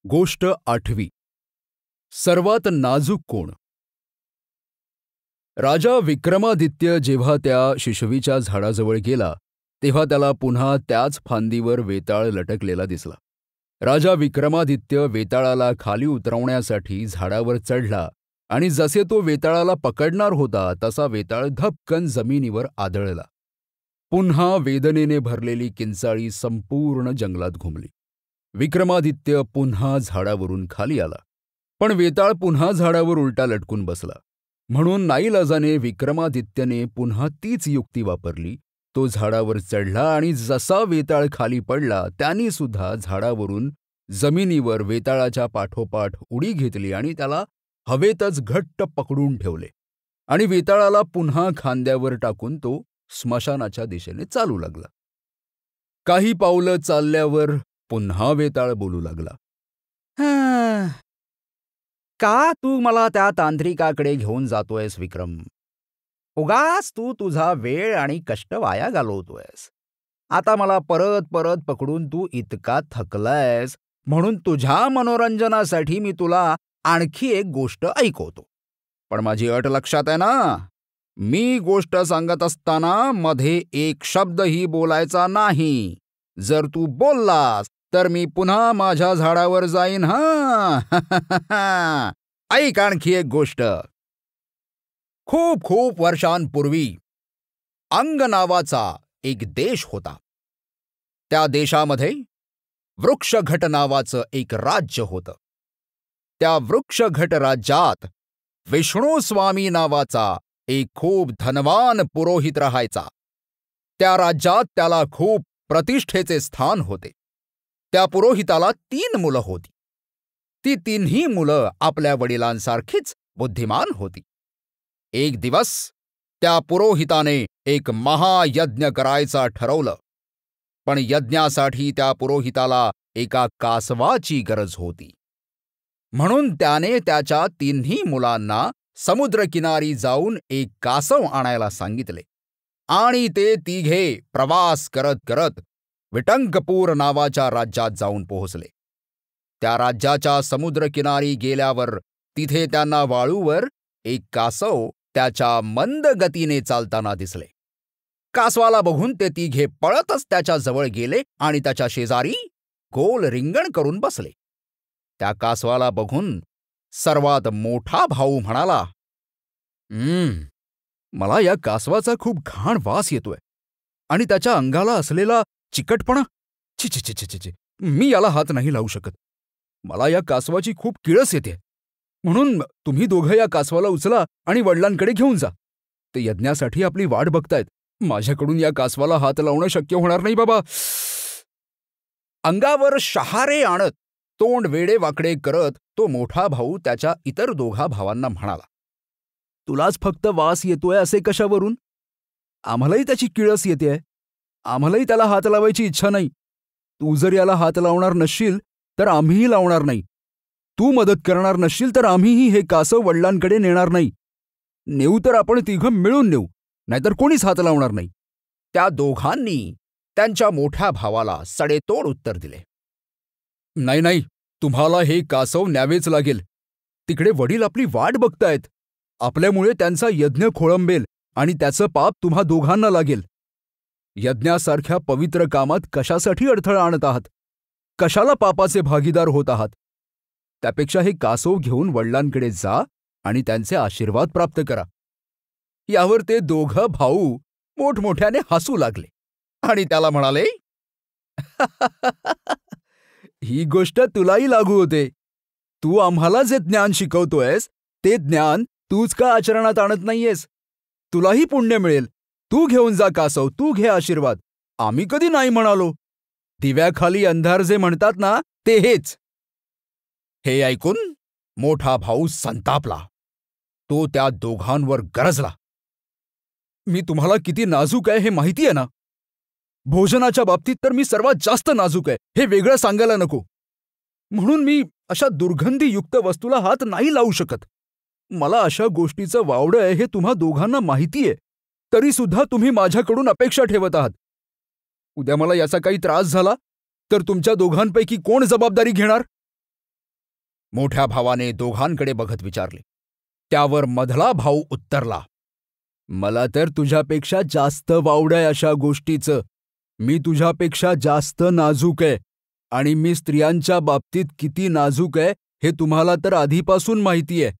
गोष्ट 8वी. सर्वात नाजूक कोण? राजा विक्रमादित्य जेव्हा त्या शिशवीच्या झाडाजवळ गेला तेव्हा त्याला पुन्हा त्याच फांदीवर वेताळ लटकलेला दिसला. राजा विक्रमादित्य वेताळाला खाली उतरवण्यासाठी झाडावर चढला आणि जसे तो वेताळाला पकडणार होता तसा वेताळ धपकन जमिनीवर आदळला. पुन्हा वेदनेने भरलेली किंचाळी संपूर्ण जंगलात घुमली. विक्रमादित्य पुन्हा झाडावरून खाली आला, पण वेताळ पुन्हा झाडावर उलटा लटकून बसला. म्हणून नाईलाजाने विक्रमादित्यने पुन्हा तीच युक्ती वापरली. तो झाडावर चढला आणि जसा वेताळ खाली पडला त्याने सुद्धा झाडावरून जमिनीवर वेताळाच्या पाठोपाठ उडी घेतली आणि त्याला हवेतच घट्ट पकडून ठेवले आणि वेताळाला पुन्हा खांद्यावर टाकून तो स्मशानाच्या दिशेने चालू लागला. काही पावलं चालल्यावर पुन्हा वेताळ बोलू लागला. का तू मला त्या तांत्रिकाकडे घेऊन जातोयस विक्रम? उगाच तू तुझा वेळ आणि कष्ट वाया घालवतोयस. आता मला परत परत पकडून तू इतका थकलायस म्हणून तुझ्या मनोरंजनासाठी मी तुला आणखी एक गोष्ट ऐकवतो. पण माझी अट लक्षात आहे ना? मी गोष्ट सांगत असताना मध्ये एक शब्दही बोलायचा नाही. जर तू बोललास तर मी पुन्हा माझ्या झाडावर जाईन. ऐक आणखी एक गोष्ट. खूप खूप वर्षांपूर्वी अंग नावाचा एक देश होता. त्या देशामध्ये वृक्षघट नावाचं एक राज्य होतं. त्या वृक्षघट राज्यात विष्णू स्वामी नावाचा एक खूप धनवान पुरोहित राहायचा. त्या राज्यात त्याला खूप प्रतिष्ठेचे स्थान होते. त्या पुरोहिताला 3 मुलं होती. ती 3ही मुलं आपल्या वडिलांसारखीच बुद्धिमान होती. एक दिवस त्या पुरोहिताने एक महायज्ञ करायचा ठरवलं. पण यज्ञासाठी त्या पुरोहिताला एका कासवाची गरज होती. म्हणून त्याने त्याच्या 3ही मुलांना समुद्रकिनारी जाऊन एक कासव आणायला सांगितले आणि ते तिघे प्रवास करत करत विटंकपूर नावाच्या राज्यात जाऊन पोहोचले. त्या राज्याच्या समुद्रकिनारी गेल्यावर तिथे त्यांना वाळूवर एक कासव त्याच्या मंद गतीने चालताना दिसले. कासवाला बघून ते तिघे पळतच त्याच्या जवळ गेले आणि त्याच्या शेजारी गोल रिंगण करून बसले. त्या कासवाला बघून सर्वात मोठा भाऊ म्हणाला, मला या कासवाचा खूप घाण वास येतोय आणि त्याच्या अंगाला असलेला चिकटपणा, छी छी छी छी छी, मी याला हात नाही लावू शकत. मला या कासवाची खूप किळस येते. म्हणून तुम्ही दोघं या कासवाला उचला आणि वडिलांकडे घेऊन जा. ते यज्ञासाठी आपली वाट बघतायत. माझ्याकडून या कासवाला हात लावणं शक्य होणार नाही बाबा. अंगावर शहारे आणत तोंड वेडे वाकडे करत तो मोठा भाऊ त्याच्या इतर 2 भावांना म्हणाला, तुलाच फक्त वास येतोय असे कशावरून? आम्हालाही त्याची किळस येतेय. आम्हालाही त्याला हात लावायची इच्छा नाही. तू जर याला हात लावणार नसशील तर आम्हीही लावणार नाही. तू मदत करणार नसशील तर आम्हीही हे कासव वडिलांकडे नेणार नाही. नेऊ तर आपण तिघं मिळून नेऊ, नाहीतर कोणीच हात लावणार नाही. त्या दोघांनी त्यांच्या मोठ्या भावाला सडेतोड उत्तर दिले. नाही नाही, तुम्हाला हे कासव न्यावेच लागेल. तिकडे वडील आपली वाट बघतायत. आपल्यामुळे त्यांचा यज्ञ खोळंबेल आणि त्याचं पाप तुम्हा दोघांना लागेल. यज्ञासारख्या पवित्र कामात कशासाठी अडथळा आणत आहात? कशाला पापाचे भागीदार होत आहात? त्यापेक्षा हे कासव घेऊन वडिलांकडे जा आणि त्यांचे आशीर्वाद प्राप्त करा. यावर ते 2 भाऊ मोठमोठ्याने हसू लागले आणि त्याला म्हणाले, ही गोष्ट तुलाही लागू होते. तू आम्हाला जे ज्ञान शिकवतोयस ते ज्ञान तूच का आचरणात आणत नाहीयेस? तुलाही पुण्य मिळेल. तू घेऊन जा कासव, तू घे आशीर्वाद. आम्ही कधी नाही म्हणालो. दिव्याखाली अंधार जे म्हणतात ना, ते हेच. हे ऐकून मोठा भाऊ संतापला. तो त्या दोघांवर गरजला, मी तुम्हाला किती नाजूक आहे हे माहिती आहे ना? भोजनाच्या बाबतीत तर मी सर्वात जास्त नाजूक आहे, हे वेगळं सांगायला नको. म्हणून मी अशा दुर्गंधीयुक्त वस्तूला हात नाही लावू शकत. मला अशा गोष्टीचं वावडं आहे हे तुम्हा दोघांना माहिती आहे. तरी सुद्धा तुम्ही माझ्याकडून अपेक्षा ठेवत आहात. उद्या मला याचा काही त्रास झाला तर तुमच्या दोघांपैकी कोण जबाबदारी घेणार? मोठ्या भावाने दोघांकडे बघत विचारले. त्यावर मधला भाऊ उत्तरला, मला तर तुझ्यापेक्षा जास्त वावड आहे अशा गोष्टीचं. मी तुझ्यापेक्षा जास्त नाजूक आहे आणि मी स्त्रियांच्या बाबतीत किती नाजूक आहे हे तुम्हाला तर आधीपासून माहिती आहे.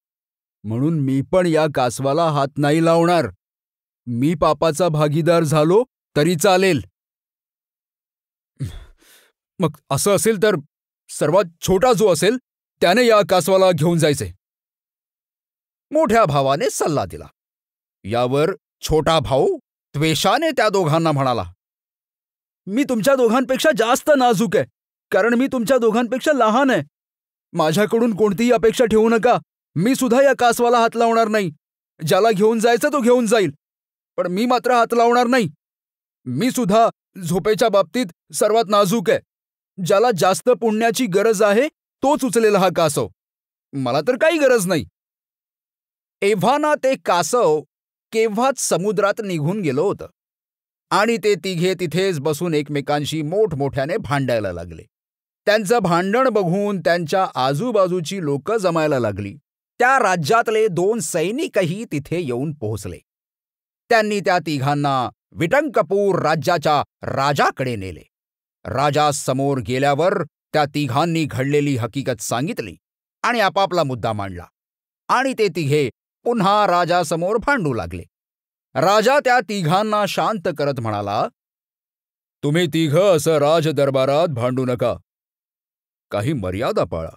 म्हणून मी पण या कासवाला हात नाही लावणार. मी पापाचा भागीदार झालो तरी चालेल. मग असं असेल तर सर्वात छोटा जो असेल त्याने या कासवाला घेऊन जायचे. मोठ्या भावाने सल्ला दिला. यावर छोटा भाऊ द्वेषाने त्या दोघांना म्हणाला, मी तुमच्या दोघांपेक्षा जास्त नाजूक आहे, कारण मी तुमच्या दोघांपेक्षा लहान आहे. माझ्याकडून कोणतीही अपेक्षा ठेवू नका. मी सुद्धा या कासवाला हात लावणार नाही. ज्याला घेऊन जायचं तो घेऊन जाईल, पण मी मात्र हात लावणार नाही. मी सुद्धा झोपेच्या बाबतीत सर्वात नाजूक आहे. ज्याला जास्त पुण्याची गरज आहे तोच उचलेला हा कासव. मला तर काही गरज नाही. एव्हाना ते कासव केव्हाच समुद्रात निघून गेलं होतं आणि ते तिघे तिथेच बसून एकमेकांशी मोठमोठ्याने भांडायला लागले. त्यांचं भांडण बघून त्यांच्या आजूबाजूची लोकं जमायला लागली. त्या राज्यातले 2 सैनिकही तिथे येऊन पोहोचले. त्यांनी त्या तिघांना विटंकपूर राज्याच्या राजाकडे नेले. राजा समोर गेल्यावर त्या तिघांनी घडलेली हकीकत सांगितली आणि आपापला मुद्दा मांडला आणि ते तिघे पुन्हा राजासमोर भांडू लागले. राजा त्या तिघांना शांत करत म्हणाला, तुम्ही तिघं असं राजदरबारात भांडू नका. काही मर्यादा पाळा.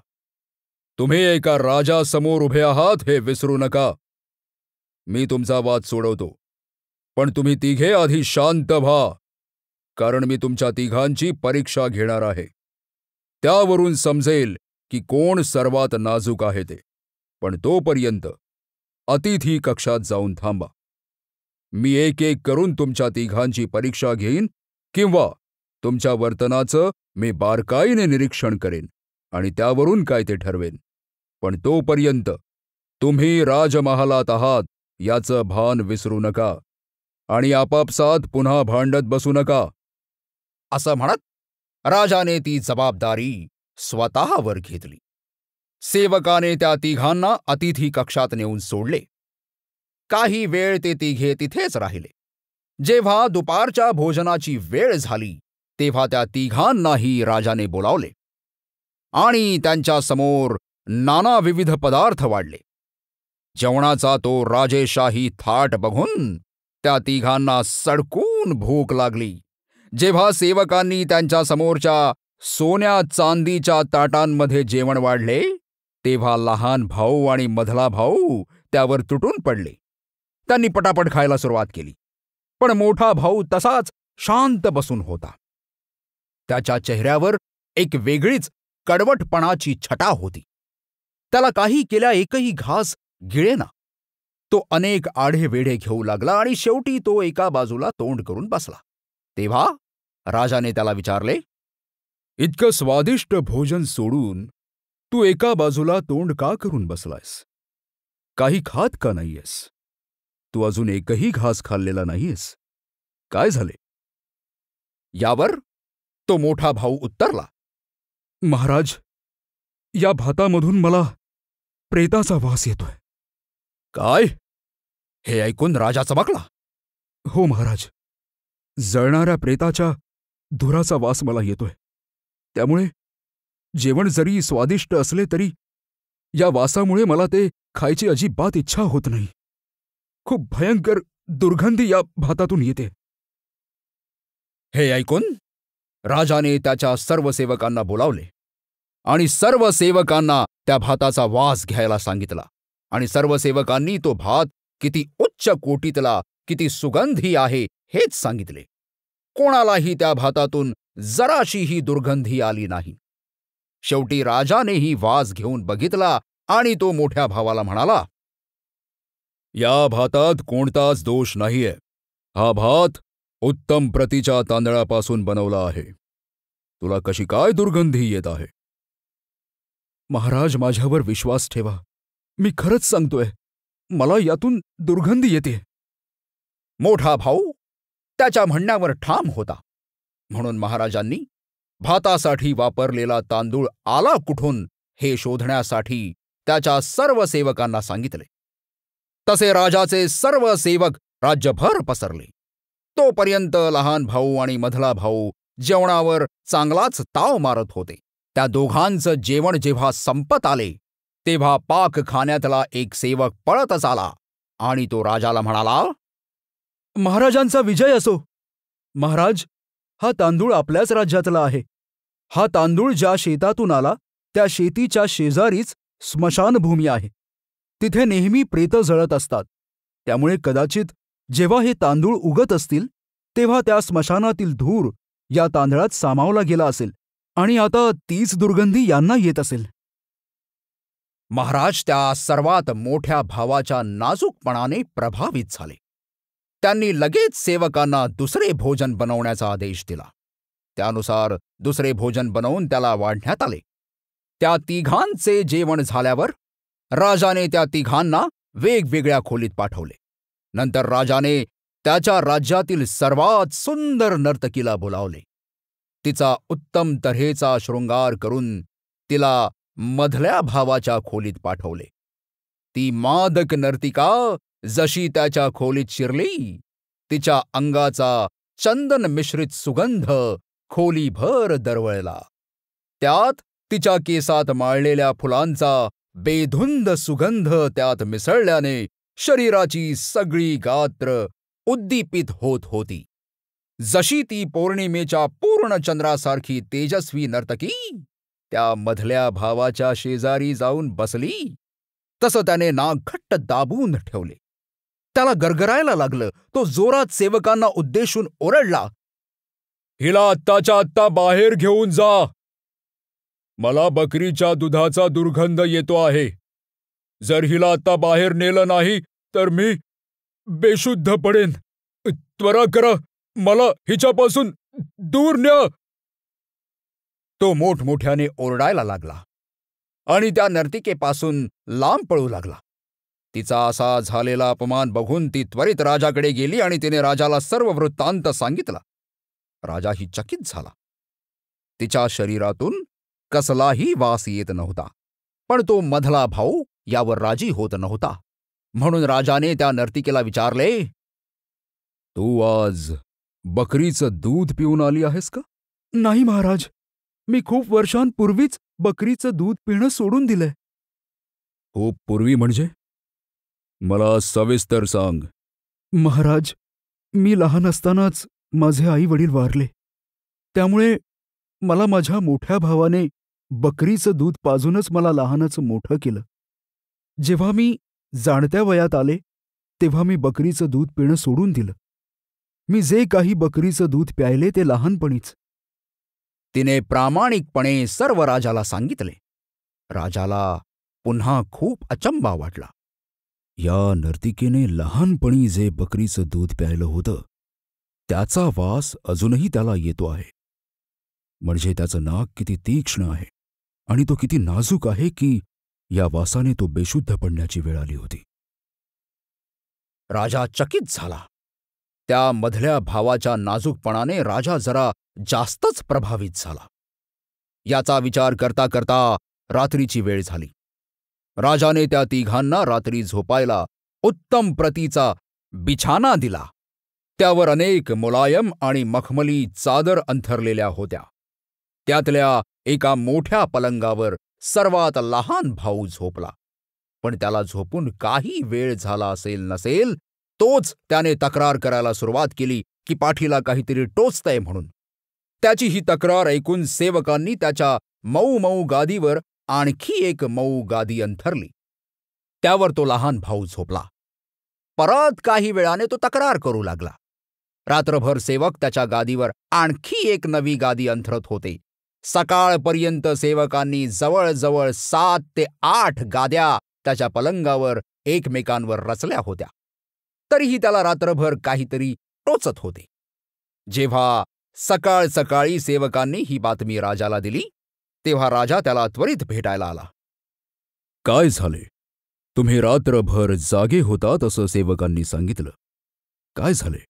तुम्ही एका राजासमोर उभे आहात हे विसरू नका. मी तुमचा वाद सोडवतो, पण तुम्ही तिघे आधी शांत व्हा, कारण मी तुमच्या तिघांची परीक्षा घेणार आहे. त्यावरून समजेल की कोण सर्वात नाजूक आहे ते. पण तोपर्यंत अतिथी कक्षात जाऊन थांबा. मी एक एक करून तुमच्या तिघांची परीक्षा घेईन किंवा तुमच्या वर्तनाचं मी बारकाईने निरीक्षण करेन आणि त्यावरून काय ते ठरवेन. पण तोपर्यंत तुम्ही राजमहालात आहात याचं भान विसरू नका आणि आपापसात पुन्हा भांडत बसू नका. असं म्हणत राजाने ती जबाबदारी स्वतःवर घेतली. सेवकाने त्या तिघांना अतिथी कक्षात नेऊन सोडले. काही वेळ ते तिघे तिथेच राहिले. जेव्हा दुपारच्या भोजनाची वेळ झाली तेव्हा त्या तिघांनाही राजाने बोलावले आणि त्यांच्या समोर नाना विविध पदार्थ वाढले. जेवणाचा तो राजेशाही थाट बघून त्या तिघांना सडकून भूक लागली. जेव्हा सेवकांनी त्यांच्या समोरच्या सोन्या चांदीच्या ताटांमध्ये जेवण वाढले तेव्हा लहान भाऊ आणि मधला भाऊ त्यावर तुटून पडले. त्यांनी पटापट खायला सुरुवात केली, पण मोठा भाऊ तसाच शांत बसून होता. त्याच्या चेहऱ्यावर एक वेगळीच कडवटपणाची छटा होती. त्याला काही केल्या एकही घास गिळेना. तो अनेक आढेवेढे घेऊ लागला आणि शेवटी तो एका बाजूला तोंड करून बसला. तेव्हा राजाने त्याला विचारले, इतकं स्वादिष्ट भोजन सोडून तू एका बाजूला तोंड का करून बसलायस? काही खात का नाहीयेस? तू अजून एकही घास खाल्लेला नाहीयेस. काय झाले? यावर तो मोठा भाऊ उत्तरला, महाराज, या भातामधून मला प्रेताचा वास येतोय. काय? हे ऐकून राजा चमकला. हो महाराज, जळणाऱ्या प्रेताच्या धुराचा वास मला येतोय. त्यामुळे जेवण जरी स्वादिष्ट असले तरी या वासामुळे मला ते खायची अजिबात इच्छा होत नाही. खूप भयंकर दुर्गंधी या भातातून येते. हे ऐकून राजाने त्याच्या सर्व सेवकांना बोलावले आणि सर्व सेवकांना त्या भाताचा वास घ्यायला सांगितला आणि सर्व सेवकांनी तो भात किती उच्च कोटीतला, किती सुगंधी आहे हेच सांगितले. कोणालाही त्या भातातून जराशीही दुर्गंधी आली नाही. शेवटी राजानेही वास घेऊन बघितला आणि तो मोठ्या भावाला म्हणाला, या भातात कोणताच दोष नाहीये. हा भात उत्तम प्रतीच्या तांदळापासून बनवला आहे. तुला कशी काय दुर्गंधी येत आहे? महाराज, माझ्यावर विश्वास ठेवा. मी खरंच सांगतोय, मला यातून दुर्गंधी येते. मोठा भाऊ त्याच्या म्हणण्यावर ठाम होता. म्हणून महाराजांनी भातासाठी वापरलेला तांदूळ आला कुठून हे शोधण्यासाठी त्याच्या सर्व सेवकांना सांगितले. तसे राजाचे सर्व सेवक राज्यभर पसरले. तोपर्यंत लहान भाऊ आणि मधला भाऊ जेवणावर चांगलाच ताव मारत होते. त्या दोघांचं जेवण जेव्हा संपत आले तेव्हा पाकखान्यातला एक सेवक पळतच आला आणि तो राजाला म्हणाला, महाराजांचा विजय असो. महाराज, हा तांदूळ आपल्याच राज्यातला आहे. हा तांदूळ ज्या शेतातून आला त्या शेतीच्या शेजारीच स्मशानभूमी आहे. तिथे नेहमी प्रेतं जळत असतात. त्यामुळे कदाचित जेव्हा हे तांदूळ उगत असतील तेव्हा त्या स्मशानातील धूर या तांदळात सामावला गेला असेल आणि आता तीच दुर्गंधी यांना येत असेल. महाराज त्या सर्वात मोठ्या भावाच्या नाजूकपणाने प्रभावित झाले. त्यांनी लगेच सेवकांना दुसरे भोजन बनवण्याचा आदेश दिला. त्यानुसार दुसरे भोजन बनवून त्याला वाढण्यात आले. त्या तिघांचे जेवण झाल्यावर राजाने त्या तिघांना वेगवेगळ्या खोलीत पाठवले. नंतर राजाने त्याच्या राज्यातील सर्वात सुंदर नर्तकीला बोलावले. तिचा उत्तम तऱ्हेचा शृंगार करून तिला मधल्या भावाच्या खोलीत पाठवले. ती मादक नर्तिका जशी त्याच्या खोलीत शिरली तिच्या अंगाचा चंदन मिश्रित सुगंध खोलीभर दरवळला. त्यात तिच्या केसात माळलेल्या फुलांचा बेधुंद सुगंध त्यात मिसळल्याने शरीराची सगळी गात्र उद्दीपित होत होती. जशी ती पौर्णिमेच्या पूर्ण चंद्रासारखी तेजस्वी नर्तकी त्या मधल्या भावाच्या शेजारी जाऊन बसली तसं त्याने नाक घट्ट दाबून ठेवले. त्याला गरगरायला लागलं. तो जोरात सेवकांना उद्देशून ओरडला, हिला आत्ताच्या आत्ता बाहेर घेऊन जा. मला बकरीच्या दुधाचा दुर्गंध येतो आहे. जर हिला आता बाहेर नेलं नाही तर मी बेशुद्ध पडेन. त्वरा करा, मला हिच्यापासून दूर न्या. तो मोठमोठ्याने ओरडायला लागला आणि त्या नर्तिकेपासून लांब पळू लागला. तिचा असा झालेला अपमान बघून ती त्वरित राजाकडे गेली आणि तिने राजाला सर्व वृत्तांत सांगितला. राजाही चकित झाला. तिच्या शरीरातून कसलाही वास येत नव्हता, पण तो मधला भाऊ यावर राजी होत नव्हता. म्हणून राजाने त्या नर्तिकेला विचारले, तू आज बकरीचं दूध पिऊन आली आहेस का? नाही महाराज, मी खूप वर्षांपूर्वीच बकरीचं दूध पिणं सोडून दिलंय. खूप पूर्वी म्हणजे? मला सविस्तर सांग. महाराज, मी लहान असतानाच माझे आई वडील वारले. त्यामुळे मला माझ्या मोठ्या भावाने बकरीचं दूध पाजूनच मला लहानच मोठं केलं. जेव्हा मी जाणत्या वयात आले तेव्हा मी बकरीचं दूध पिणं सोडून दिलं. मी जे काही बकरीचं दूध प्यायले ते लहानपणीच. तिने प्रामाणिकपणे सर्व राजाला सांगितले. राजाला पुन्हा खूप अचंबा वाटला. या नर्तिकेने लहानपणी जे बकरीचं दूध प्यायलं होतं त्याचा वास अजूनही त्याला येतो आहे. म्हणजे त्याचं नाक किती तीक्ष्ण आहे आणि तो किती नाजूक आहे की या वासाने तो बेशुद्ध पडण्याची वेळ आली होती. राजा चकित झाला. त्या मधल्या भावाच्या नाजूकपणाने राजा जरा जास्तच प्रभावित झाला. याचा विचार करता करता रात्रीची वेळ झाली. राजाने त्या तिघांना रात्री झोपायला उत्तम प्रतीचा बिछाना दिला. त्यावर अनेक मुलायम आणि मखमली चादर अंथरलेल्या होत्या. त्यातल्या एका मोठ्या पलंगावर सर्वात लहान भाऊ झोपला. पण त्याला झोपून काही वेळ झाला असेल नसेल तोच त्याने तक्रार करायला सुरुवात केली की पाठीला काहीतरी टोचतंय म्हणून. त्याची ही तक्रार ऐकून सेवकांनी त्याच्या मऊ मऊ गादीवर आणखी एक मऊ गादी अंथरली. त्यावर तो लहान भाऊ झोपला. परत काही वेळाने तो तक्रार करू लागला. रात्रभर सेवक त्याच्या गादीवर आणखी एक नवी गादी अंथरत होते. सकाळपर्यंत सेवकांनी जवळजवळ 7 ते 8 गाद्या त्याच्या पलंगावर एकमेकांवर रचल्या होत्या. तरीही त्याला रात्रभर काहीतरी टोचत होते. जेव्हा सकाळ सकाळी सेवकांनी ही बातमी राजाला दिली तेव्हा राजा त्याला त्वरित भेटायला आला. काय झाले? तुम्ही रात्रभर जागे होतात असं सेवकांनी सांगितलं. काय झाले?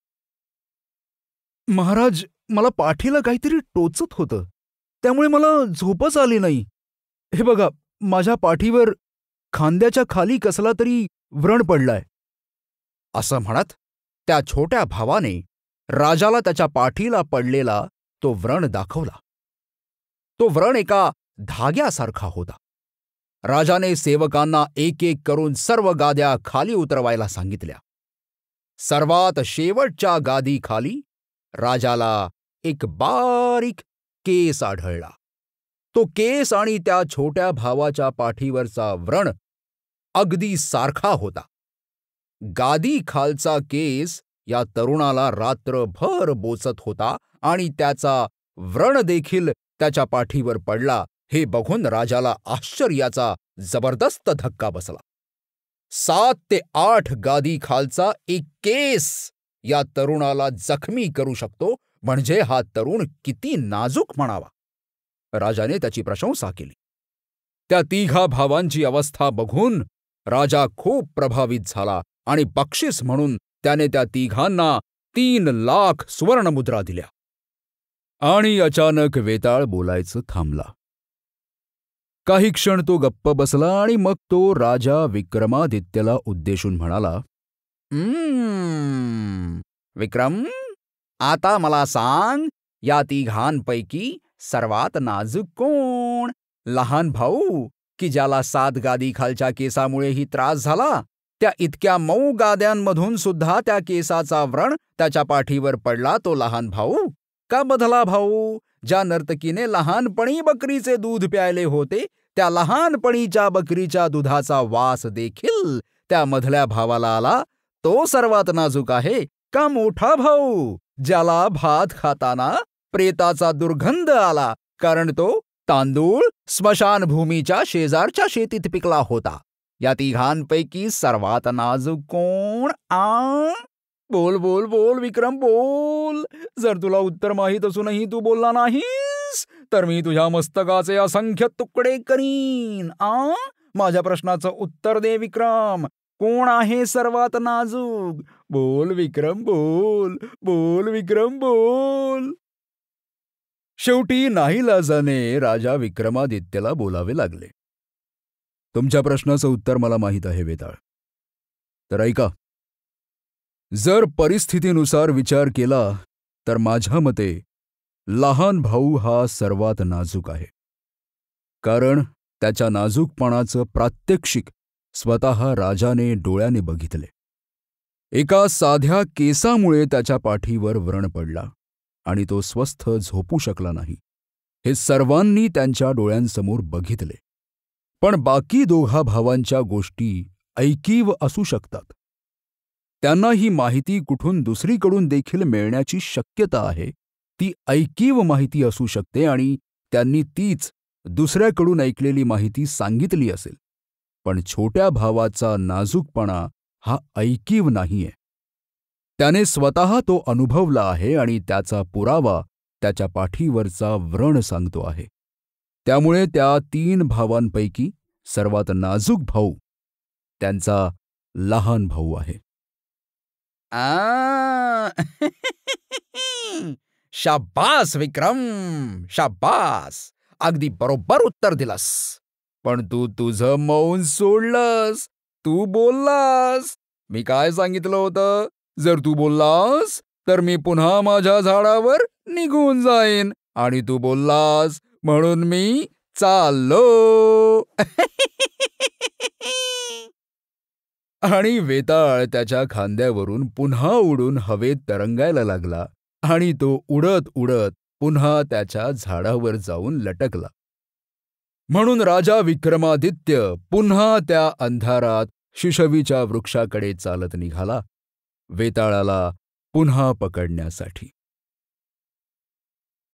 महाराज, मला पाठीला काहीतरी टोचत होतं. त्यामुळे मला झोपच आली नाही. हे बघा, माझ्या पाठीवर खांद्याच्या खाली कसला तरी व्रण पडलाय. असं म्हणत त्या छोट्या भावाने राजाला त्याच्या पाठीला पडलेला तो व्रण दाखवला. तो व्रण एका धाग्यासारखा होता. राजाने सेवकांना एक एक करून सर्व गाद्या खाली उतरवायला सांगितल्या. सर्वात शेवटच्या गादी खाली राजाला एक बारीक केस आढळला. तो केस आणि त्या छोट्या भावाच्या पाठीवरचा व्रण अगदी सारखा होता. गादी खालचा केस या तरुणाला रात्रभर बोचत होता आणि त्याचा व्रण देखील त्याच्या पाठीवर पडला. हे बघून राजाला आश्चर्याचा जबरदस्त धक्का बसला. 7 ते 8 गादी खालचा एक केस या तरुणाला जखमी करू शकतो, म्हणजे हा तरुण किती नाजूक म्हणावा. राजाने त्याची प्रशंसा केली. त्या तिघा भावांची अवस्था बघून राजा खूप प्रभावित झाला आणि बक्षीस म्हणून त्याने त्या तिघांना 3 लाख सुवर्णमुद्रा दिल्या. आणि अचानक वेताळ बोलायचं थांबला. काही क्षण तो गप्प बसला आणि मग तो राजा विक्रमादित्यला उद्देशून म्हणाला, विक्रम, आता मला सांग, या तिघांपैकी सर्वात नाजूक कोण? लहान भाऊ की ज्याला 7 गादी खालच्या केसामुळेही त्रास झाला? त्या इतक्या मऊ गाद्यांमधून सुद्धा त्या केसाचा व्रण त्याच्या पाठीवर पडला तो लहान भाऊ? का मधला भाऊ, ज्या नर्तकीने लहानपणी बकरीचे दूध प्यायले होते, त्या लहानपणीच्या बकरीच्या दुधाचा वास देखील त्या मधल्या भावाला आला? तो सर्वात नाजूक आहे? का मोठा भाऊ, ज्याला भात खाताना प्रेताचा दुर्गंध आला, कारण तो तांदूळ स्मशानभूमीच्या शेजारच्या शेतीत पिकला होता? या तिघांपैकी सर्वात नाजूक कोण? बोल बोल बोल विक्रम, बोल. जर तुला उत्तर माहीत असूनही तू बोलला नाहीस तर मी तुझ्या मस्तकाचे असंख्य तुकडे करीन. माझ्या प्रश्नाचं उत्तर दे विक्रम. कोण आहे सर्वात नाजूक? बोल विक्रम, बोल. बोल विक्रम, बोल. शेवटी नाईलाजाने राजा विक्रमादित्यला बोलावे लागले. तुमच्या प्रश्नाचं उत्तर मला माहीत आहे वेताळ. तर ऐका. जर परिस्थितीनुसार विचार केला तर माझ्या मते लहान भाऊ हा सर्वात नाजूक आहे. कारण त्याच्या नाजूकपणाचं प्रात्यक्षिक स्वतः राजाने डोळ्याने बघितले. एका साध्या केसामुळे त्याच्या पाठीवर व्रण पडला आणि तो स्वस्थ झोपू शकला नाही. हे सर्वांनी त्यांच्या डोळ्यांसमोर बघितले. पण बाकी दोघा भावांच्या गोष्टी ऐकीव असू शकतात. त्यांना ही माहिती कुठून दुसरीकडून देखील मिळण्याची शक्यता आहे. ती ऐकीव माहिती असू शकते आणि त्यांनी तीच दुसऱ्याकडून ऐकलेली माहिती सांगितली असेल. पण छोट्या भावाचा नाजूकपणा हा ऐकीव नाहीये. त्याने स्वतः तो अनुभवला आहे आणि त्याचा पुरावा त्याच्या पाठीवरचा व्रण सांगतो आहे. त्यामुळे त्या 3 भावांपैकी सर्वात नाजूक भाऊ त्यांचा लहान भाऊ आहे. शाबास विक्रम, शाबास. अगदी बरोबर उत्तर दिलंस. पण तू तुझं मौन सोडलंस. तू बोललास. मी काय सांगितलं होतं? जर तू बोललास तर मी पुन्हा माझ्या झाडावर निघून जाईन. आणि तू बोललास म्हणून मी चाललो. आणि वेताळ त्याच्या खांद्यावरून पुन्हा उडून हवेत तरंगायला लागला आणि तो उडत उडत पुन्हा त्याच्या झाडावर जाऊन लटकला. म्हणून राजा विक्रमादित्य पुन्हा त्या अंधारात शिशवीच्या वृक्षाकडे चालत निघाला वेताळाला पुन्हा पकडण्यासाठी.